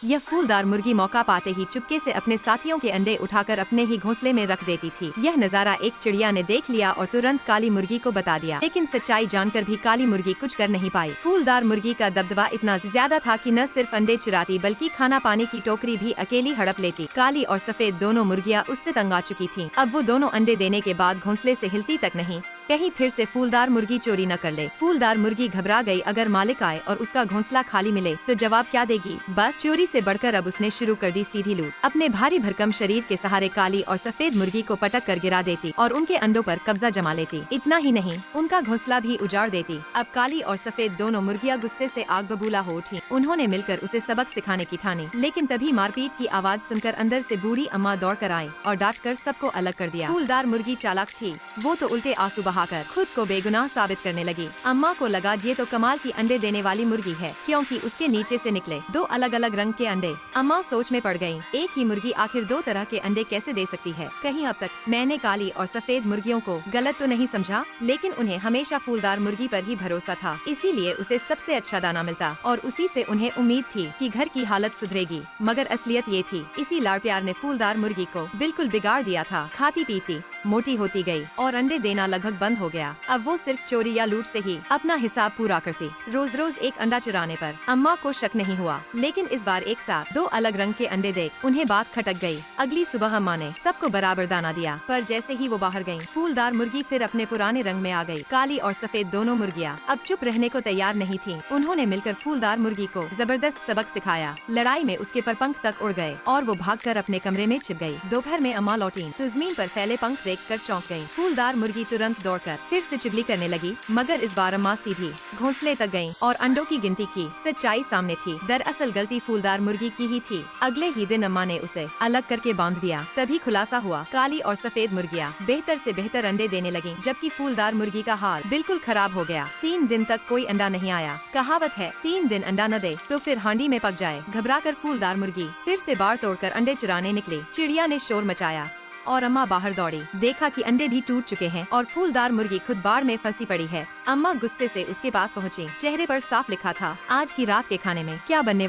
यह फूलदार मुर्गी मौका पाते ही चुपके से अपने साथियों के अंडे उठाकर अपने ही घोंसले में रख देती थी। यह नज़ारा एक चिड़िया ने देख लिया और तुरंत काली मुर्गी को बता दिया, लेकिन सच्चाई जानकर भी काली मुर्गी कुछ कर नहीं पाई। फूलदार मुर्गी का दबदबा इतना ज्यादा था कि न सिर्फ अंडे चुराती बल्कि खाना पानी की टोकरी भी अकेली हड़प लेती। काली और सफेद दोनों मुर्गियाँ उससे तंग आ चुकी थीं। अब वो दोनों अंडे देने के बाद घोंसले से हिलती तक नहीं, कहीं फिर से फूलदार मुर्गी चोरी न कर ले। फूलदार मुर्गी घबरा गई, अगर मालिक आए और उसका घोंसला खाली मिले तो जवाब क्या देगी। बस चोरी से बढ़कर अब उसने शुरू कर दी सीधी लूट। अपने भारी भरकम शरीर के सहारे काली और सफेद मुर्गी को पटक कर गिरा देती और उनके अंडों पर कब्जा जमा लेती। इतना ही नहीं, उनका घोंसला भी उजाड़ देती। अब काली और सफेद दोनों मुर्गियां गुस्से से आग बबूला हो उठी। उन्होंने मिलकर उसे सबक सिखाने की ठानी, लेकिन तभी मारपीट की आवाज सुनकर अंदर से बूढ़ी अम्मा दौड़ कर आई और डांट कर सबको अलग कर दिया। फूलदार मुर्गी चालाक थी, वो तो उल्टे आंसू बहाकर खुद को बेगुनाह साबित करने लगी। अम्मा को लगा ये तो कमाल की अंडे देने वाली मुर्गी है, क्योंकि उसके नीचे से निकले दो अलग अलग रंग के अंडे। अम्मा सोच में पड़ गयी, एक ही मुर्गी आखिर दो तरह के अंडे कैसे दे सकती है। कहीं अब तक मैंने काली और सफेद मुर्गियों को गलत तो नहीं समझा, लेकिन उन्हें हमेशा फूलदार मुर्गी पर ही भरोसा था, इसीलिए उसे सबसे अच्छा दाना मिलता और उसी से उन्हें उम्मीद थी कि घर की हालत सुधरेगी। मगर असलियत ये थी, इसी लाड़ प्यार ने फूलदार मुर्गी को बिल्कुल बिगाड़ दिया था। खाती पीती मोटी होती गई और अंडे देना लगभग बंद हो गया। अब वो सिर्फ चोरी या लूट से ही अपना हिसाब पूरा करती। रोज रोज एक अंडा चुराने पर अम्मा को शक नहीं हुआ, लेकिन इस बार एक साथ दो अलग रंग के अंडे देख उन्हें बात खटक गई। अगली सुबह अम्मा ने सबको बराबर दाना दिया, पर जैसे ही वो बाहर गयी, फूलदार मुर्गी फिर अपने पुराने रंग में आ गई। काली और सफेद दोनों मुर्गियाँ अब चुप रहने को तैयार नहीं थीं। उन्होंने मिलकर फूलदार मुर्गी को जबरदस्त सबक सिखाया। लड़ाई में उसके पर पंख तक उड़ गए और वो भागकर अपने कमरे में छिप गई। दोपहर में अम्मा लौटी तो जमीन पर फैले पंख देखकर चौंक गई। फूलदार मुर्गी तुरंत दौड़कर फिर से चुगली करने लगी, मगर इस बार अम्मा सीधी घोंसले तक गईं और अंडों की गिनती की। सच्चाई सामने थी, दरअसल गलती फूलदार मुर्गी की ही थी। अगले ही दिन अम्मा ने उसे अलग करके बांध दिया। तभी खुलासा हुआ, काली और सफेद मुर्गियाँ बेहतर से बेहतर अंडे देने लगी, जबकि फूलदार मुर्गी का हाल बिल्कुल खराब हो गया। 3 दिन तक कोई अंडा नहीं आया। कहावत है, 3 दिन अंडा न दे तो फिर हांडी में पक जाए। घबराकर फूलदार मुर्गी फिर से बाड़ तोड़कर अंडे चुराने निकली। चिड़िया ने शोर मचाया और अम्मा बाहर दौड़ी, देखा कि अंडे भी टूट चुके हैं और फूलदार मुर्गी खुद बाड़ में फंसी पड़ी है। अम्मा गुस्से से उसके पास पहुँची, चेहरे पर साफ लिखा था, आज की रात के खाने में क्या बनने